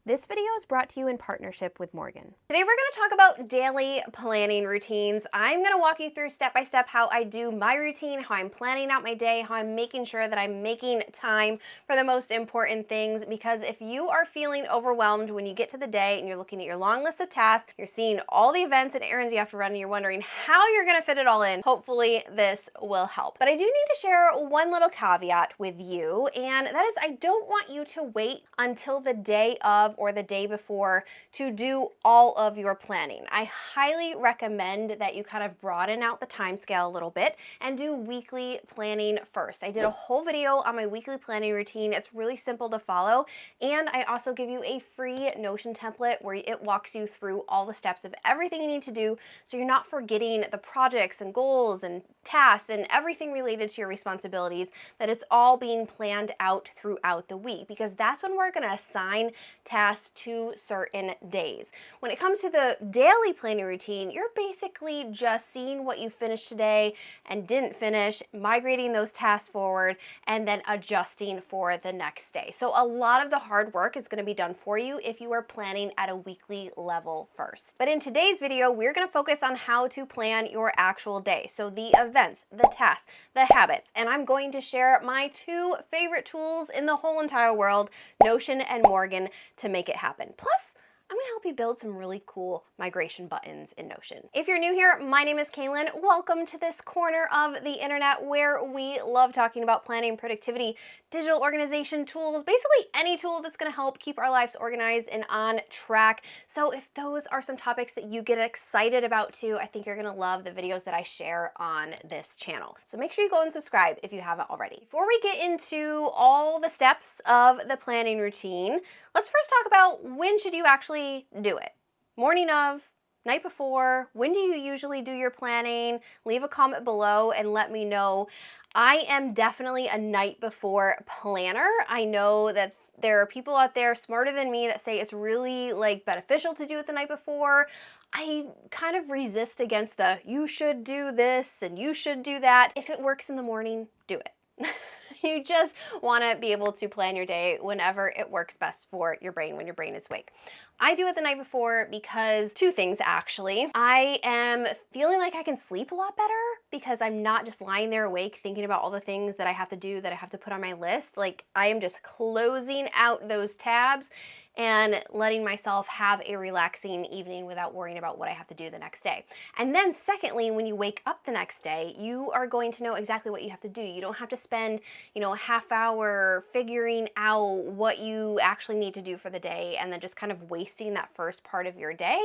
This video is brought to you in partnership with Morgen. Today we're going to talk about daily planning routines. I'm going to walk you through step by step how I do my routine, how I'm planning out my day, how I'm making sure that I'm making time for the most important things, because if you are feeling overwhelmed when you get to the day and you're looking at your long list of tasks, you're seeing all the events and errands you have to run and you're wondering how you're going to fit it all in, hopefully this will help. But I do need to share one little caveat with you, and that is I don't want you to wait until the day of or the day before to do all of your planning. I highly recommend that you kind of broaden out the time scale a little bit and do weekly planning first. I did a whole video on my weekly planning routine. It's really simple to follow, and I also give you a free Notion template where it walks you through all the steps of everything you need to do so you're not forgetting the projects and goals and tasks and everything related to your responsibilities, that it's all being planned out throughout the week, because that's when we're going to assign tasks to certain days. When it comes to the daily planning routine, you're basically just seeing what you finished today and didn't finish, migrating those tasks forward, and then adjusting for the next day. So a lot of the hard work is going to be done for you if you are planning at a weekly level first. But in today's video, we're going to focus on how to plan your actual day. So the events, the tasks, the habits, and I'm going to share my two favorite tools in the whole entire world, Notion and Morgen, to make it happen. Plus, I'm gonna help you build some really cool migration buttons in Notion. If you're new here, my name is Kalyn. Welcome to this corner of the internet where we love talking about planning, productivity, digital organization tools, basically any tool that's gonna help keep our lives organized and on track. So if those are some topics that you get excited about too, I think you're gonna love the videos that I share on this channel. So make sure you go and subscribe if you haven't already. Before we get into all the steps of the planning routine, let's first talk about when should you actually do it. Morning of, night before, when do you usually do your planning? Leave a comment below and let me know. I am definitely a night before planner. I know that there are people out there smarter than me that say it's really beneficial to do it the night before. I kind of resist against the you should do this and you should do that. If it works in the morning, do it. You just want to be able to plan your day whenever it works best for your brain, when your brain is awake. I do it the night before because two things actually. I am feeling like I can sleep a lot better because I'm not just lying there awake thinking about all the things that I have to do, that I have to put on my list. Like, I am just closing out those tabs and letting myself have a relaxing evening without worrying about what I have to do the next day. And then secondly, when you wake up the next day, you are going to know exactly what you have to do. You don't have to spend, a half hour figuring out what you actually need to do for the day and then just kind of wasting that first part of your day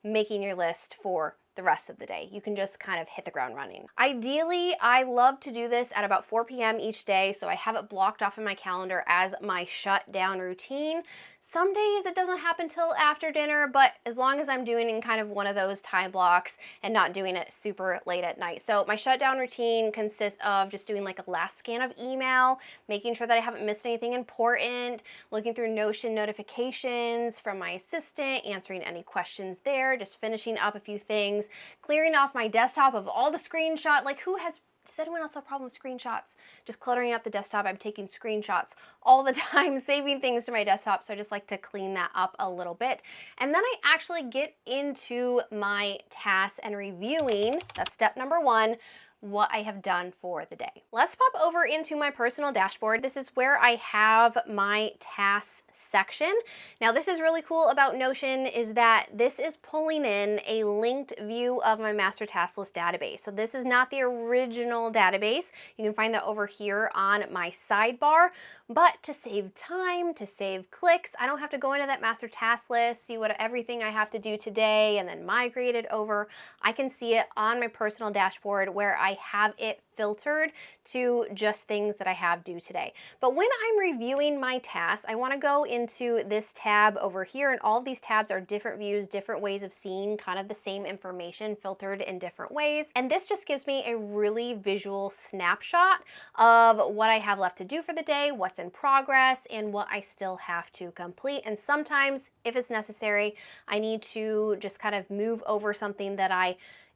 making your list for the rest of the day. You can just kind of hit the ground running. Ideally, I love to do this at about 4 p.m. each day, so I have it blocked off in my calendar as my shutdown routine. Some days it doesn't happen till after dinner, but as long as I'm doing it in kind of one of those time blocks and not doing it super late at night. So my shutdown routine consists of just doing like a last scan of email, making sure that I haven't missed anything important, looking through Notion notifications from my assistant, answering any questions there, just finishing up a few things, clearing off my desktop of all the screenshots. Like, does anyone else have a problem with screenshots? Just cluttering up the desktop. I'm taking screenshots all the time, saving things to my desktop, so I just like to clean that up a little bit. And then I actually get into my tasks and reviewing, that's step number one, what I have done for the day. Let's pop over into my personal dashboard. This is where I have my tasks section. Now, this is really cool about Notion is that this is pulling in a linked view of my master task list database. So this is not the original database. You can find that over here on my sidebar, but to save time, to save clicks, I don't have to go into that master task list, see what everything I have to do today and then migrate it over. I can see it on my personal dashboard where I have it filtered to just things that I have due today. But when I'm reviewing my tasks, I want to go into this tab over here, and all of these tabs are different views, different ways of seeing kind of the same information filtered in different ways. And this just gives me a really visual snapshot of what I have left to do for the day, what's in progress, and what I still have to complete. And sometimes, if it's necessary, I need to just kind of move over something that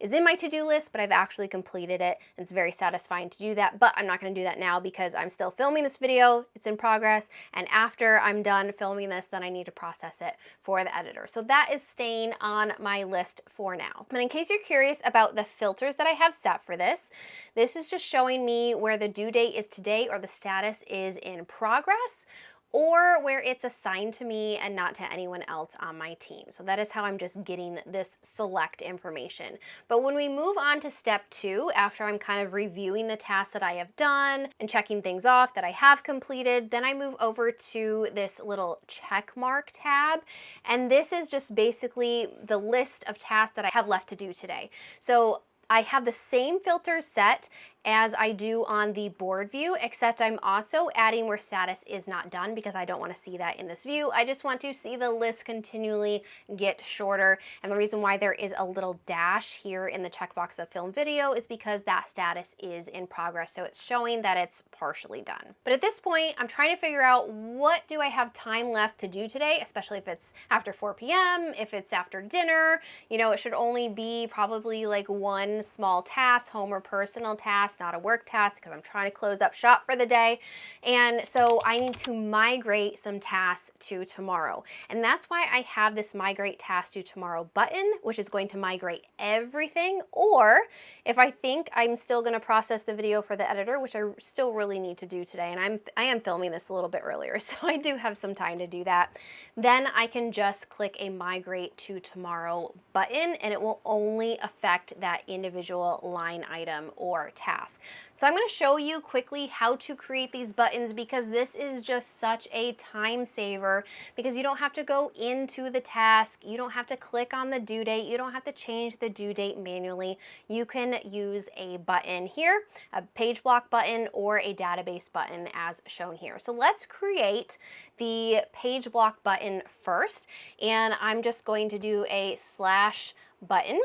is in my to-do list, but I've actually completed it. It's very satisfying satisfying to do that, but I'm not gonna do that now because I'm still filming this video, it's in progress, and after I'm done filming this, then I need to process it for the editor. So that is staying on my list for now. But in case you're curious about the filters that I have set for this, this is just showing me where the due date is today or the status is in progress, or where it's assigned to me and not to anyone else on my team. So that is how I'm just getting this select information. But when we move on to step 2, after I'm kind of reviewing the tasks that I have done and checking things off that I have completed, then I move over to this little check mark tab. And this is just basically the list of tasks that I have left to do today. So I have the same filters set as I do on the board view, except I'm also adding where status is not done because I don't want to see that in this view. I just want to see the list continually get shorter. And the reason why there is a little dash here in the checkbox of film video is because that status is in progress. So it's showing that it's partially done. But at this point, I'm trying to figure out what do I have time left to do today, especially if it's after 4 p.m., if it's after dinner. You know, it should only be probably like one small task, home or personal task, not a work task, because I'm trying to close up shop for the day. And so I need to migrate some tasks to tomorrow. And that's why I have this migrate task to tomorrow button, which is going to migrate everything. Or if I think I'm still going to process the video for the editor, which I still really need to do today, and I am filming this a little bit earlier, so I do have some time to do that, then I can just click a migrate to tomorrow button, and it will only affect that individual line item or task. So I'm going to show you quickly how to create these buttons, because this is just such a time saver, because you don't have to go into the task, you don't have to click on the due date, you don't have to change the due date manually. You can use a button here, a page block button or a database button as shown here. So let's create the page block button first, and I'm just going to do a slash button,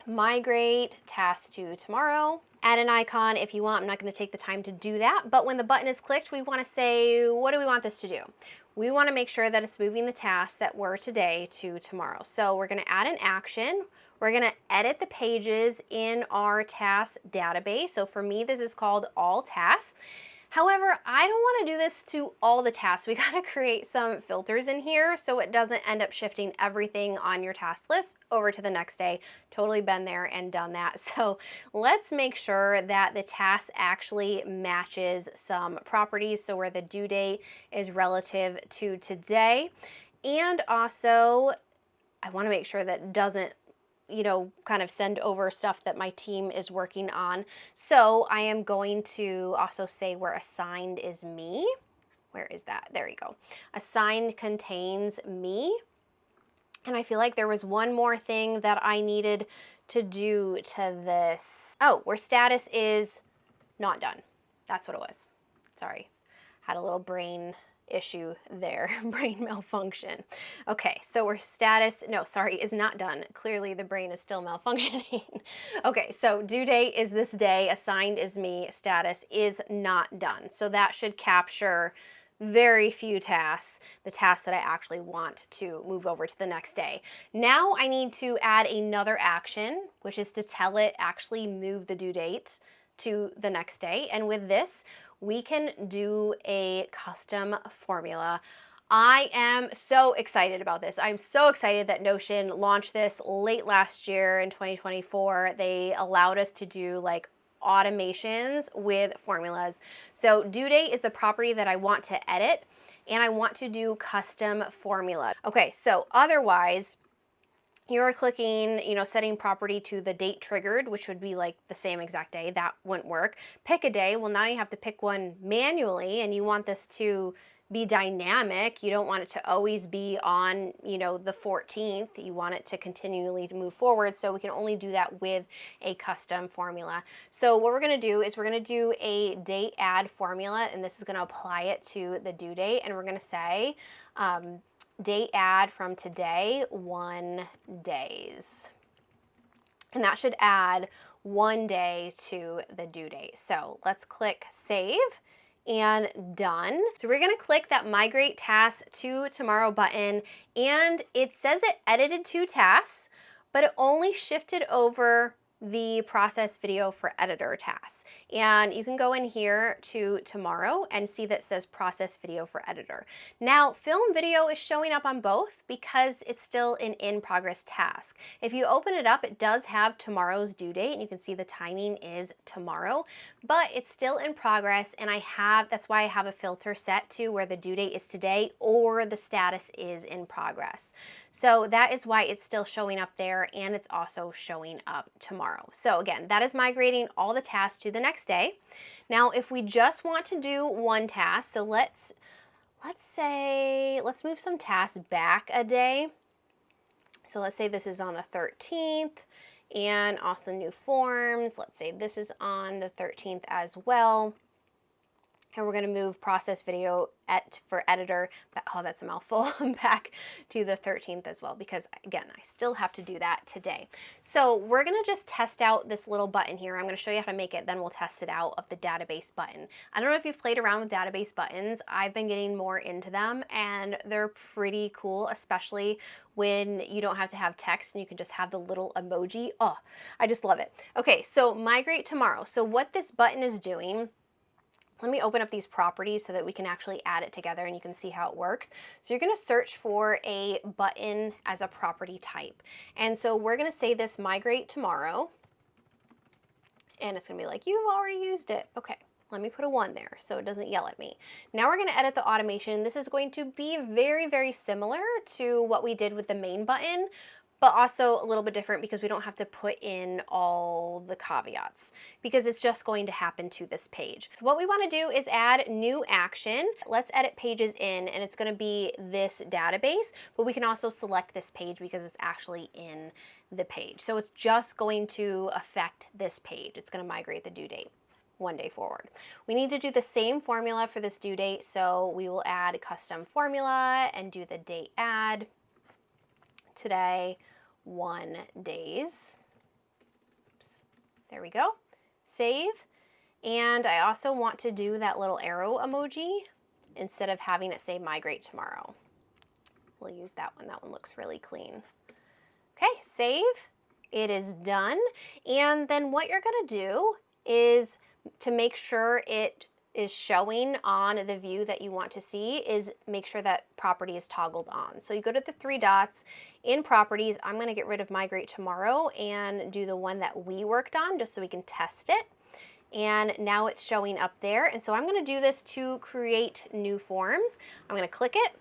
migrate task to tomorrow. Add an icon if you want. I'm not going to take the time to do that, but when the button is clicked, we want to say, what do we want this to do? We want to make sure that it's moving the tasks that were today to tomorrow. So we're going to add an action. We're going to edit the pages in our task database. So for me, this is called all tasks. However, I don't want to do this to all the tasks. We got to create some filters in here so it doesn't end up shifting everything on your task list over to the next day. Totally been there and done that. So let's make sure that the task actually matches some properties. So where the due date is relative to today. And also, I want to make sure that it doesn't, you know, kind of send over stuff that my team is working on. So I am going to also say where assigned is me. Where is that? There you go. Assigned contains me. And I feel like there was one more thing that I needed to do to this. Oh, where status is not done. That's what it was. Sorry. Had a little brain issue there, brain malfunction. Okay, so where status, no, sorry, is not done. Clearly the brain is still malfunctioning. Okay, so due date is this day, assigned is me, status is not done. So that should capture very few tasks, the tasks that I actually want to move over to the next day. Now I need to add another action, which is to tell it actually move the due date to the next day. And with this, we can do a custom formula. I am so excited about this. I'm so excited that Notion launched this late last year in 2024. They allowed us to do like automations with formulas. So due date is the property that I want to edit, and I want to do custom formula. Okay, so otherwise, you're clicking, you know, setting property to the date triggered, which would be like the same exact day. That wouldn't work. Pick a day. Well, now you have to pick one manually, and you want this to be dynamic. You don't want it to always be on, you know, the 14th. You want it to continually move forward. So we can only do that with a custom formula. So what we're going to do is we're going to do a date add formula, and this is going to apply it to the due date. And we're going to say, date add from today, 1 days. And that should add 1 day to the due date. So let's click save and done. So we're gonna click that migrate task to tomorrow button, and it says it edited 2 tasks, but it only shifted over the process video for editor tasks. And you can go in here to tomorrow and see that says process video for editor. Now, film video is showing up on both because it's still an in-progress task. If you open it up, it does have tomorrow's due date, and you can see the timing is tomorrow, but it's still in progress, and that's why I have a filter set to where the due date is today or the status is in progress. So that is why it's still showing up there, and it's also showing up tomorrow. So again, that is migrating all the tasks to the next day. Now, if we just want to do one task, so let's move some tasks back a day. So let's say this is on the 13th, and also new forms. Let's say this is on the 13th as well. And we're going to move process video for editor, oh, that's a mouthful, back to the 13th as well, because again, I still have to do that today. So we're going to just test out this little button here. I'm going to show you how to make it, then we'll test it out of the database button. I don't know if you've played around with database buttons. I've been getting more into them, and they're pretty cool, especially when you don't have to have text and you can just have the little emoji. Oh, I just love it. Okay, so migrate tomorrow. So what this button is doing, let me open up these properties so that we can actually add it together and you can see how it works. So you're going to search for a button as a property type. And so we're going to say this migrate tomorrow. And it's going to be like, you've already used it. Okay, let me put a 1 there so it doesn't yell at me. Now we're going to edit the automation. This is going to be very, very similar to what we did with the main button, but also a little bit different because we don't have to put in all the caveats because it's just going to happen to this page. So what we want to do is add new action. Let's edit pages in, and it's going to be this database, but we can also select this page because it's actually in the page. So it's just going to affect this page. It's going to migrate the due date 1 day forward. We need to do the same formula for this due date, so we will add a custom formula and do the date add today 1 days. Oops. There we go. Save. And I also want to do that little arrow emoji instead of having it say migrate tomorrow. We'll use that one. That one looks really clean. Okay, save. It is done. And then what you're going to do is, to make sure it is showing on the view that you want to see, is make sure that property is toggled on. So you go to the 3 dots in properties. I'm going to get rid of migrate tomorrow and do the one that we worked on just so we can test it. And now it's showing up there. And so I'm going to do this to create new forms. I'm going to click it.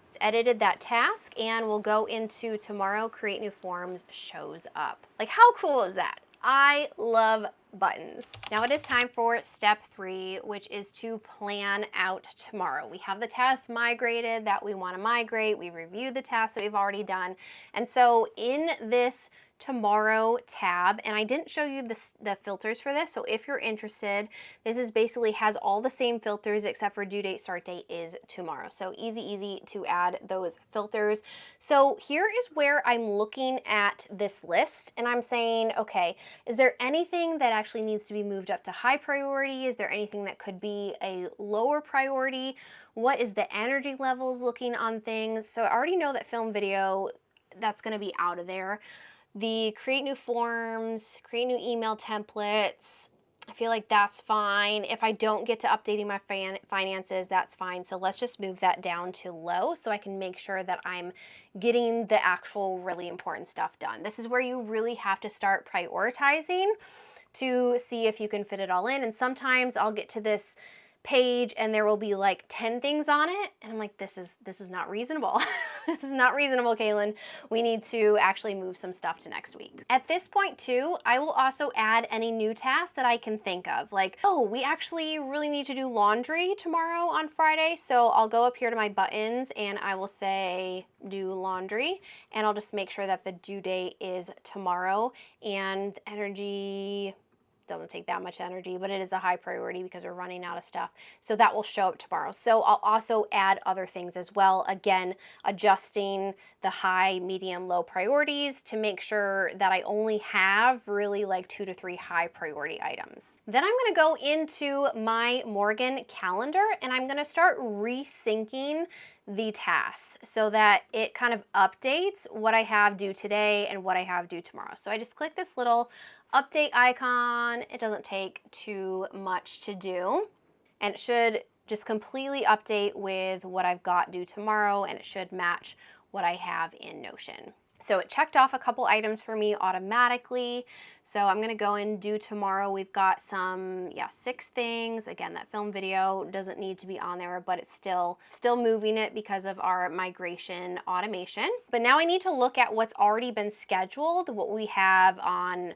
It's edited that task, and we'll go into tomorrow, create new forms shows up. Like, how cool is that? I love buttons. Now it is time for step 3, which is to plan out tomorrow. We have the tasks migrated that we want to migrate. We reviewed the tasks that we've already done. And so in this tomorrow tab, and I didn't show you the filters for this, so if you're interested, this is basically has all the same filters except for due date, start date is tomorrow. So easy to add those filters. So here is where I'm looking at this list and I'm saying, okay, is there anything that actually needs to be moved up to high priority? Is there anything that could be a lower priority? What is the energy levels looking on things? So I already know that film video, that's going to be out of there. The create new forms, create new email templates, I feel like that's fine. If I don't get to updating my finances, that's fine. So let's just move that down to low so I can make sure that I'm getting the actual really important stuff done. This is where you really have to start prioritizing to see if you can fit it all in. And sometimes I'll get to this page and there will be like 10 things on it and I'm like, this is not reasonable. This is not reasonable, Kalyn. We need to actually move some stuff to next week. At this point too, I will also add any new tasks that I can think of, like, oh, we actually really need to do laundry tomorrow on Friday, so I'll go up here to my buttons and I will say do laundry, and I'll just make sure that the due date is tomorrow, and energy doesn't take that much energy, but it is a high priority because we're running out of stuff. So that will show up tomorrow. So I'll also add other things as well. Again, adjusting the high, medium, low priorities to make sure that I only have really like 2 to 3 high priority items. Then I'm gonna go into my Morgen calendar and I'm gonna start resyncing the tasks so that it kind of updates what I have due today and what I have due tomorrow. So I just click this little update icon. It doesn't take too much to do, and it should just completely update with what I've got due tomorrow, and it should match what I have in Notion. So it checked off a couple items for me automatically. So I'm gonna go and do tomorrow. We've got some, 6 things. Again, that film video doesn't need to be on there, but it's still moving it because of our migration automation. But now I need to look at what's already been scheduled, what we have on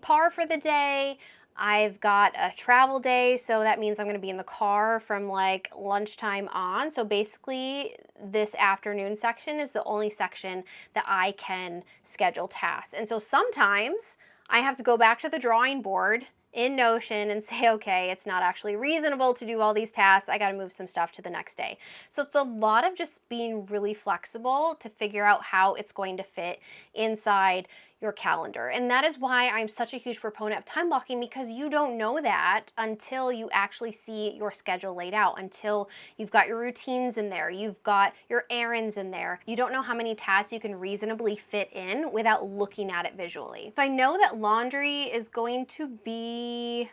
par for the day. I've got a travel day, so that means I'm gonna be in the car from like lunchtime on. So basically this afternoon section is the only section that I can schedule tasks. And so sometimes I have to go back to the drawing board in Notion and say, okay, it's not actually reasonable to do all these tasks. I gotta move some stuff to the next day. So it's a lot of just being really flexible to figure out how it's going to fit inside your calendar. And that is why I'm such a huge proponent of time blocking, because you don't know that until you actually see your schedule laid out, until you've got your routines in there, you've got your errands in there. You don't know how many tasks you can reasonably fit in without looking at it visually. So I know that laundry is going to be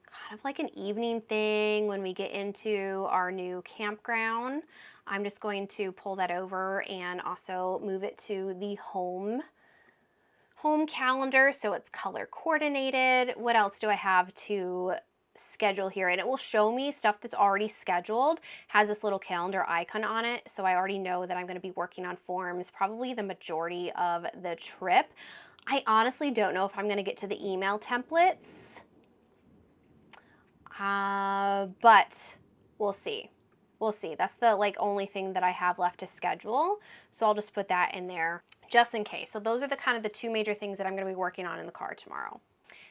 kind of like an evening thing when we get into our new campground. I'm just going to pull that over and also move it to the home calendar so it's color coordinated. What else do I have to schedule here? And it will show me stuff that's already scheduled, has this little calendar icon on it, so I already know that I'm going to be working on forms probably the majority of the trip. I honestly don't know if I'm going to get to the email templates, but we'll see. We'll see. That's the only thing that I have left to schedule, so I'll just put that in there just in case. So those are the kind of the 2 major things that I'm going to be working on in the car tomorrow.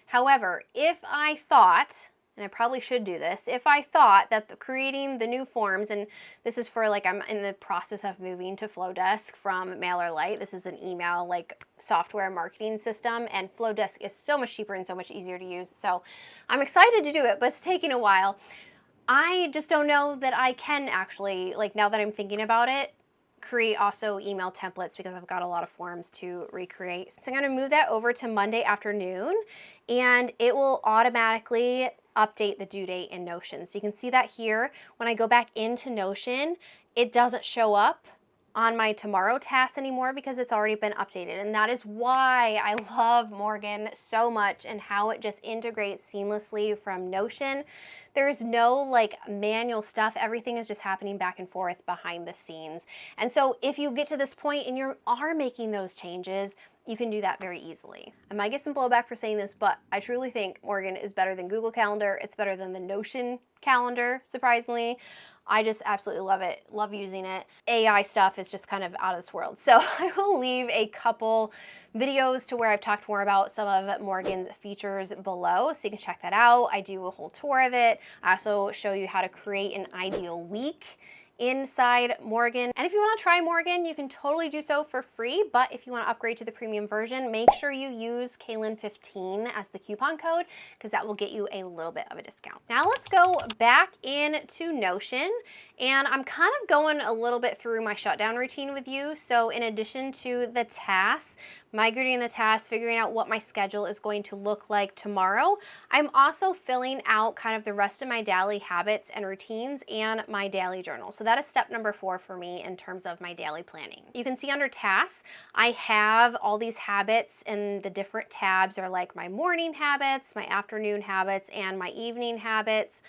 However, if I thought, and I probably should do this, if I thought that creating the new forms, and this is for I'm in the process of moving to Flowdesk from MailerLite. This is an email software marketing system, and Flowdesk is so much cheaper and so much easier to use. So I'm excited to do it, but it's taking a while. I just don't know that I can actually, now that I'm thinking about it, create also email templates, because I've got a lot of forms to recreate. So I'm going to move that over to Monday afternoon, and it will automatically update the due date in Notion. So you can see that here. When I go back into Notion, it doesn't show up on my tomorrow tasks anymore because it's already been updated. And that is why I love Morgen so much and how it just integrates seamlessly from Notion. There's no manual stuff. Everything is just happening back and forth behind the scenes. And so if you get to this point and you are making those changes, you can do that very easily. I might get some blowback for saying this, but I truly think Morgen is better than Google Calendar. It's better than the Notion calendar, surprisingly. I just absolutely love it, love using it. AI stuff is just kind of out of this world. So I will leave a couple videos to where I've talked more about some of Morgen's features below, so you can check that out. I do a whole tour of it. I also show you how to create an ideal week inside Morgen. And if you want to try Morgen, you can totally do so for free, but if you want to upgrade to the premium version, make sure you use Kalyn15 as the coupon code, because that will get you a little bit of a discount. Now let's go back into Notion, and I'm kind of going a little bit through my shutdown routine with you. So in addition to the tasks, migrating the tasks, figuring out what my schedule is going to look like tomorrow, I'm also filling out kind of the rest of my daily habits and routines and my daily journal. So that is step number 4 for me in terms of my daily planning. You can see under tasks, I have all these habits, and the different tabs are my morning habits, my afternoon habits, and my evening habits.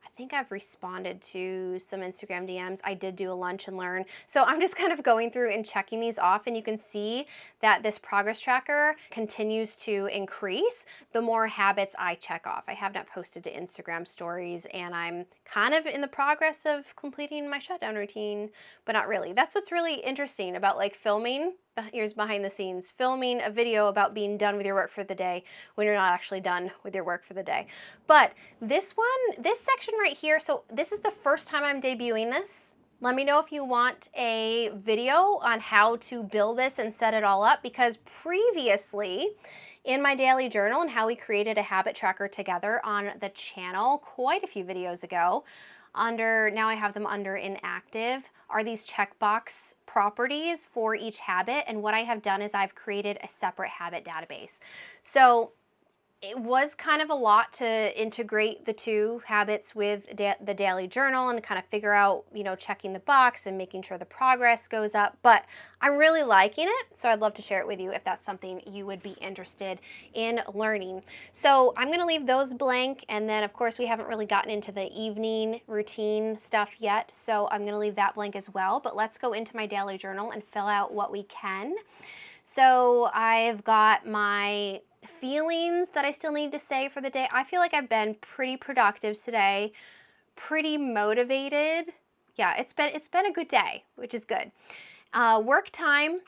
I think I've responded to some Instagram DMs. I did do a lunch and learn. So I'm just kind of going through and checking these off, and you can see that this progress tracker continues to increase the more habits I check off. I have not posted to Instagram stories, and I'm kind of in the progress of completing my shutdown routine, but not really. That's what's really interesting about filming. Here's behind the scenes, filming a video about being done with your work for the day when you're not actually done with your work for the day. But this section right here, so this is the first time I'm debuting this. Let me know if you want a video on how to build this and set it all up, because previously in my daily journal and how we created a habit tracker together on the channel quite a few videos ago, now I have them under inactive, are these checkbox properties for each habit. And what I have done is I've created a separate habit database. So It was kind of a lot to integrate the two habits with the daily journal and kind of figure out, checking the box and making sure the progress goes up. But I'm really liking it, so I'd love to share it with you if that's something you would be interested in learning. So I'm going to leave those blank, and then of course we haven't really gotten into the evening routine stuff yet, so I'm going to leave that blank as well. But let's go into my daily journal and fill out what we can. So I've got my feelings that I still need to say for the day. I feel like I've been pretty productive today, pretty motivated. Yeah, it's been a good day, which is good. Work time.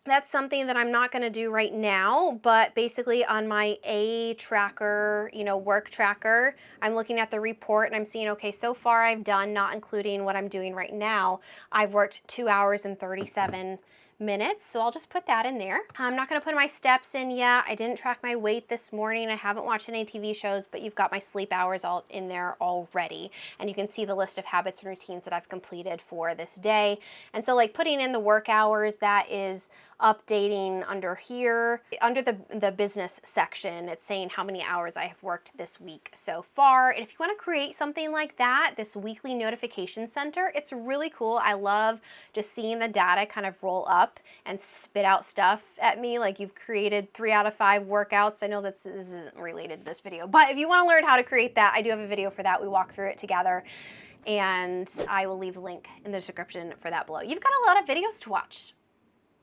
That's something that I'm not going to do right now, but basically on my A tracker, work tracker, I'm looking at the report and I'm seeing, okay, so far I've done, not including what I'm doing right now, I've worked 2 hours and 37 minutes, so I'll just put that in there. I'm not going to put my steps in yet. I didn't track my weight this morning. I haven't watched any TV shows, but you've got my sleep hours all in there already, and you can see the list of habits and routines that I've completed for this day. And so like putting in the work hours, that is updating under here. Under the business section, it's saying how many hours I have worked this week so far. And if you want to create something like that, this weekly notification center, it's really cool. I love just seeing the data kind of roll up and spit out stuff at me, like you've created 3 out of 5 workouts. I know this isn't related to this video, but if you want to learn how to create that, I do have a video for that. We walk through it together, and I will leave a link in the description for that below. You've got a lot of videos to watch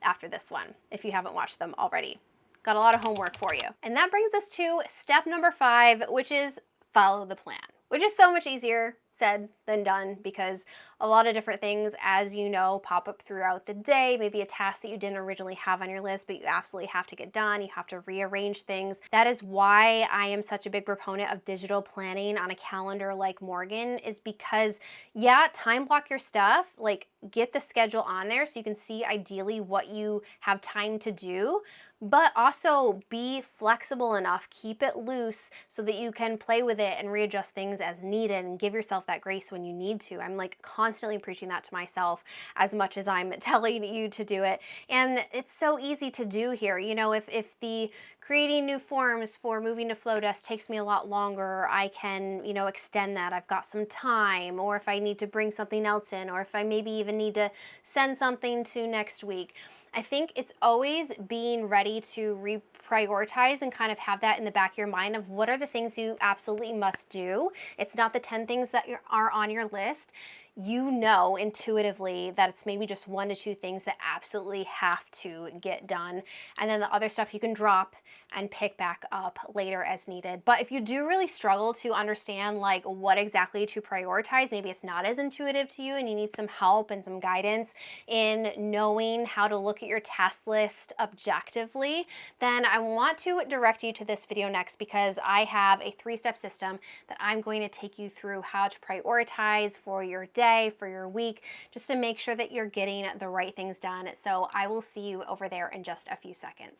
after this one if you haven't watched them already. Got a lot of homework for you. And that brings us to step number 5, which is follow the plan, which is so much easier said than done, because a lot of different things, as you know, pop up throughout the day. Maybe a task that you didn't originally have on your list, but you absolutely have to get done. You have to rearrange things. That is why I am such a big proponent of digital planning on a calendar like Morgen, is because, yeah, time block your stuff, like get the schedule on there so you can see ideally what you have time to do, but also be flexible enough, keep it loose so that you can play with it and readjust things as needed and give yourself that grace when you need to. I'm like constantly preaching that to myself as much as I'm telling you to do it. And it's so easy to do here. If the creating new forms for moving to Flowdesk takes me a lot longer, I can, extend that. I've got some time, or if I need to bring something else in, or if I maybe even need to send something to next week. I think it's always being ready to reprioritize and kind of have that in the back of your mind of what are the things you absolutely must do. It's not the 10 things that are on your list. You know intuitively that it's maybe just 1 to 2 things that absolutely have to get done. And then the other stuff you can drop and pick back up later as needed. But if you do really struggle to understand like what exactly to prioritize, maybe it's not as intuitive to you and you need some help and some guidance in knowing how to look at your task list objectively, then I want to direct you to this video next, because I have a 3-step system that I'm going to take you through how to prioritize for your day, for your week, just to make sure that you're getting the right things done. So I will see you over there in just a few seconds.